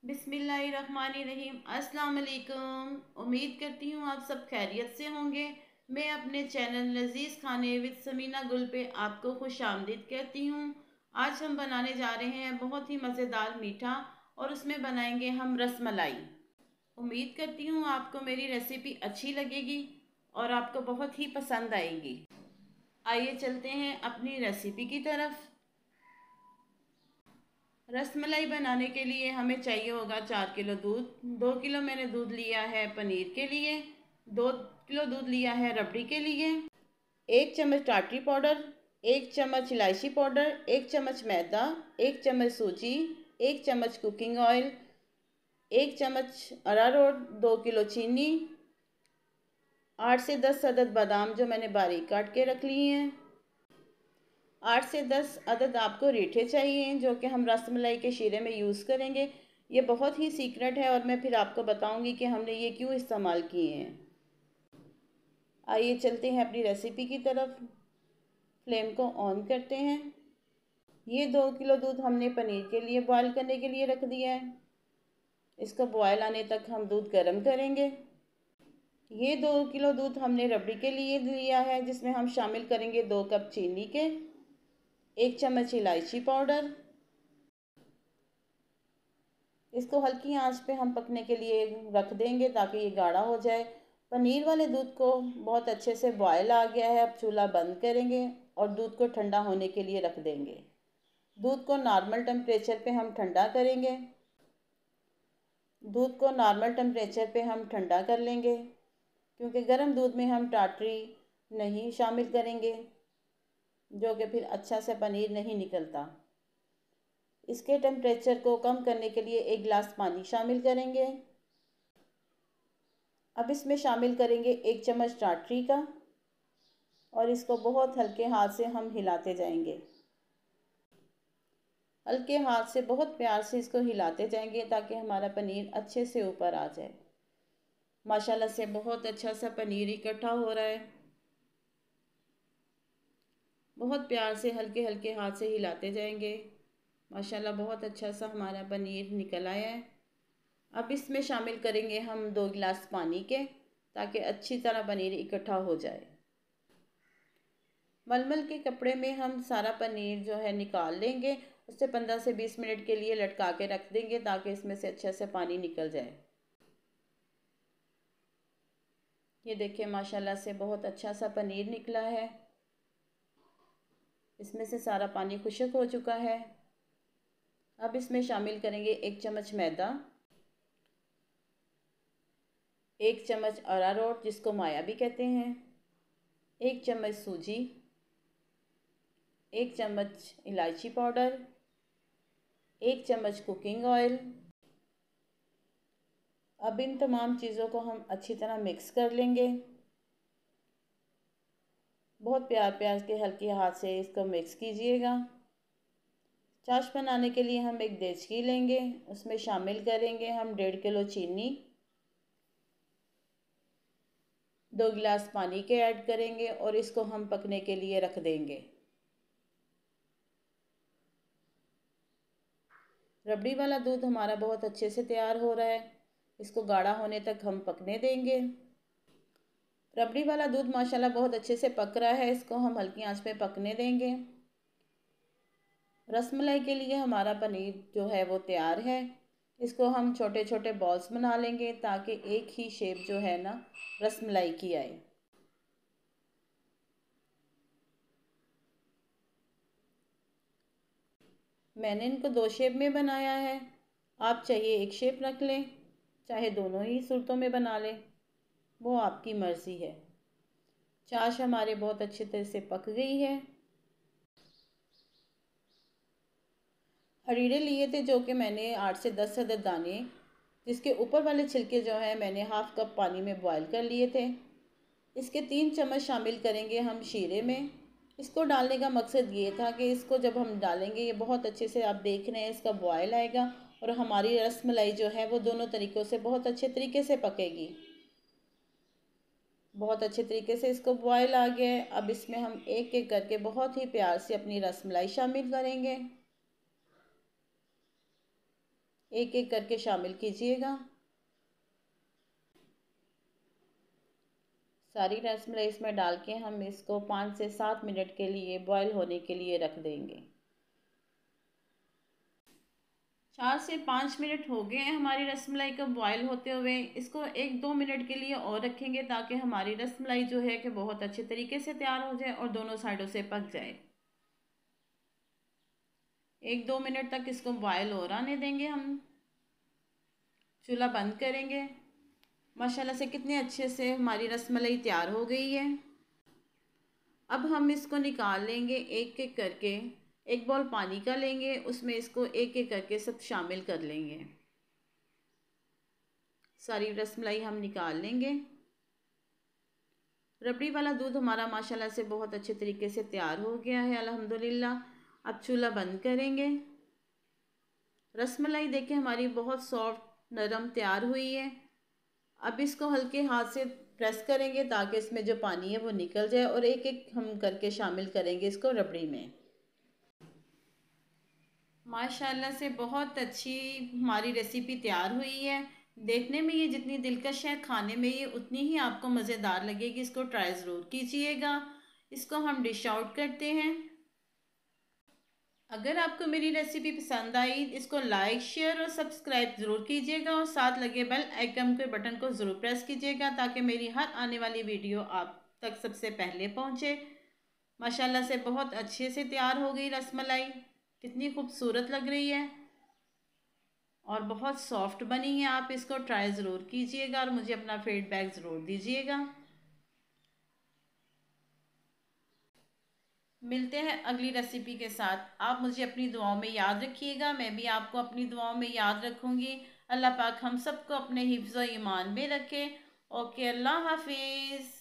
बिस्मिल्लाहिर्रहमानिर्रहीम। अस्सलाम वालेकुम। उम्मीद करती हूँ आप सब खैरियत से होंगे। मैं अपने चैनल लजीज़ खाने विद समीना गुल पे आपको खुश आमदीद कहती हूँ। आज हम बनाने जा रहे हैं बहुत ही मज़ेदार मीठा और उसमें बनाएंगे हम रसमलाई। उम्मीद करती हूँ आपको मेरी रेसिपी अच्छी लगेगी और आपको बहुत ही पसंद आएगी। आइए चलते हैं अपनी रेसिपी की तरफ। रसमलाई बनाने के लिए हमें चाहिए होगा 4 किलो दूध। 2 किलो मैंने दूध लिया है पनीर के लिए। 2 किलो दूध लिया है रबड़ी के लिए। 1 चम्मच टाटरी पाउडर, 1 चम्मच इलायची पाउडर, 1 चम्मच मैदा, 1 चम्मच सूजी, 1 चम्मच कुकिंग ऑयल, 1 चम्मच अरारोट, 2 किलो चीनी, 8 से 10 अदद बादाम जो मैंने बारीक काट के रख लिए हैं। 8 से 10 अदद आपको रीठे चाहिए जो कि हम रसमलाई के शीरे में यूज़ करेंगे। ये बहुत ही सीक्रेट है और मैं फिर आपको बताऊंगी कि हमने ये क्यों इस्तेमाल किए हैं। आइए चलते हैं अपनी रेसिपी की तरफ। फ्लेम को ऑन करते हैं। ये 2 किलो दूध हमने पनीर के लिए बॉयल करने के लिए रख दिया है। इसका बॉयल आने तक हम दूध गर्म करेंगे। ये 2 किलो दूध हमने रबड़ी के लिए लिया है जिसमें हम शामिल करेंगे 2 कप चीनी के, 1 चम्मच इलायची पाउडर। इसको हल्की आंच पे हम पकने के लिए रख देंगे ताकि ये गाढ़ा हो जाए। पनीर वाले दूध को बहुत अच्छे से बॉयल आ गया है। अब चूल्हा बंद करेंगे और दूध को ठंडा होने के लिए रख देंगे। दूध को नॉर्मल टेम्परेचर पे हम ठंडा करेंगे। दूध को नॉर्मल टेम्परेचर पे हम ठंडा कर लेंगे क्योंकि गर्म दूध में हम टाटरी नहीं शामिल करेंगे जो कि फिर अच्छा से पनीर नहीं निकलता। इसके टेम्परेचर को कम करने के लिए 1 गिलास पानी शामिल करेंगे। अब इसमें शामिल करेंगे 1 चम्मच टाटरी का और इसको बहुत हल्के हाथ से हम हिलाते जाएंगे। हल्के हाथ से बहुत प्यार से इसको हिलाते जाएंगे ताकि हमारा पनीर अच्छे से ऊपर आ जाए। माशाल्लाह से बहुत अच्छा सा पनीर इकट्ठा हो रहा है। बहुत प्यार से हल्के हल्के हाथ से हिलाते जाएंगे। माशाल्लाह बहुत अच्छा सा हमारा पनीर निकल आया है। अब इसमें शामिल करेंगे हम 2 गिलास पानी के ताकि अच्छी तरह पनीर इकट्ठा हो जाए। मलमल के कपड़े में हम सारा पनीर जो है निकाल लेंगे। उससे 15 से 20 मिनट के लिए लटका के रख देंगे ताकि इसमें से अच्छे से पानी निकल जाए। ये देखिए माशाल्लाह से बहुत अच्छा सा पनीर निकला है। इसमें से सारा पानी खुश्क हो चुका है। अब इसमें शामिल करेंगे 1 चम्मच मैदा, 1 चम्मच अरारोट जिसको माया भी कहते हैं, 1 चम्मच सूजी, 1 चम्मच इलायची पाउडर, 1 चम्मच कुकिंग ऑयल। अब इन तमाम चीज़ों को हम अच्छी तरह मिक्स कर लेंगे। बहुत प्यार प्यार के हल्के हाथ से इसको मिक्स कीजिएगा। चाश बनाने के लिए हम एक देचकी लेंगे। उसमें शामिल करेंगे हम 1.5 किलो चीनी, 2 गिलास पानी के ऐड करेंगे और इसको हम पकने के लिए रख देंगे। रबड़ी वाला दूध हमारा बहुत अच्छे से तैयार हो रहा है। इसको गाढ़ा होने तक हम पकने देंगे। रबड़ी वाला दूध माशाल्लाह बहुत अच्छे से पक रहा है। इसको हम हल्की आंच पे पकने देंगे। रसमलाई के लिए हमारा पनीर जो है वो तैयार है। इसको हम छोटे छोटे बॉल्स बना लेंगे ताकि एक ही शेप जो है ना रसमलाई की आए। मैंने इनको 2 शेप में बनाया है। आप चाहिए एक शेप रख लें, चाहे दोनों ही सूरतों में बना लें, वो आपकी मर्ज़ी है। चाश हमारे बहुत अच्छी तरह से पक गई है। हरीरे लिए थे जो कि मैंने 8 से 10 अदद दाने, जिसके ऊपर वाले छिलके जो हैं मैंने हाफ कप पानी में बॉयल कर लिए थे। इसके 3 चम्मच शामिल करेंगे हम शीरे में। इसको डालने का मकसद ये था कि इसको जब हम डालेंगे ये बहुत अच्छे से, आप देख रहे हैं, इसका बॉयल आएगा और हमारी रसमलाई जो है वो दोनों तरीक़ों से बहुत अच्छे तरीके से पकेगी। बहुत अच्छे तरीके से इसको बॉयल आ गया है। अब इसमें हम एक एक करके बहुत ही प्यार से अपनी रसमलाई शामिल करेंगे। एक एक करके शामिल कीजिएगा। सारी रसमलाई इसमें डाल के हम इसको 5 से 7 मिनट के लिए बॉईल होने के लिए रख देंगे। 4 से 5 मिनट हो गए हैं हमारी रसमलाई को बॉईल होते हुए। इसको 1-2 मिनट के लिए और रखेंगे ताकि हमारी रसमलाई जो है कि बहुत अच्छे तरीके से तैयार हो जाए और दोनों साइडों से पक जाए। 1-2 मिनट तक इसको बॉईल और आने देंगे हम। चूल्हा बंद करेंगे। माशाल्लाह से कितने अच्छे से हमारी रसमलाई तैयार हो गई है। अब हम इसको निकाल लेंगे एक एक करके। एक बाउल पानी का लेंगे, उसमें इसको एक एक करके सब शामिल कर लेंगे। सारी रसमलाई हम निकाल लेंगे। रबड़ी वाला दूध हमारा माशाल्लाह से बहुत अच्छे तरीके से तैयार हो गया है अल्हम्दुलिल्लाह। अब चूल्हा बंद करेंगे। रसमलाई देखें हमारी बहुत सॉफ्ट नरम तैयार हुई है। अब इसको हल्के हाथ से प्रेस करेंगे ताकि इसमें जो पानी है वो निकल जाए और एक एक हम करके शामिल करेंगे इसको रबड़ी में। माशाल्लाह से बहुत अच्छी हमारी रेसिपी तैयार हुई है। देखने में ये जितनी दिलकश है, खाने में ये उतनी ही आपको मज़ेदार लगेगी। इसको ट्राई ज़रूर कीजिएगा। इसको हम डिश आउट करते हैं। अगर आपको मेरी रेसिपी पसंद आई, इसको लाइक शेयर और सब्सक्राइब ज़रूर कीजिएगा और साथ लगे बेल आइकन के बटन को ज़रूर प्रेस कीजिएगा ताकि मेरी हर आने वाली वीडियो आप तक सबसे पहले पहुंचे। माशाल्लाह से बहुत अच्छे से तैयार हो गई रसमलाई। कितनी खूबसूरत लग रही है और बहुत सॉफ्ट बनी है। आप इसको ट्राई ज़रूर कीजिएगा और मुझे अपना फीडबैक ज़रूर दीजिएगा। मिलते हैं अगली रेसिपी के साथ। आप मुझे अपनी दुआओं में याद रखिएगा, मैं भी आपको अपनी दुआओं में याद रखूँगी। अल्लाह पाक हम सबको अपने हिफ्ज़ व ईमान में रखे। ओके, अल्लाह हाफिज़।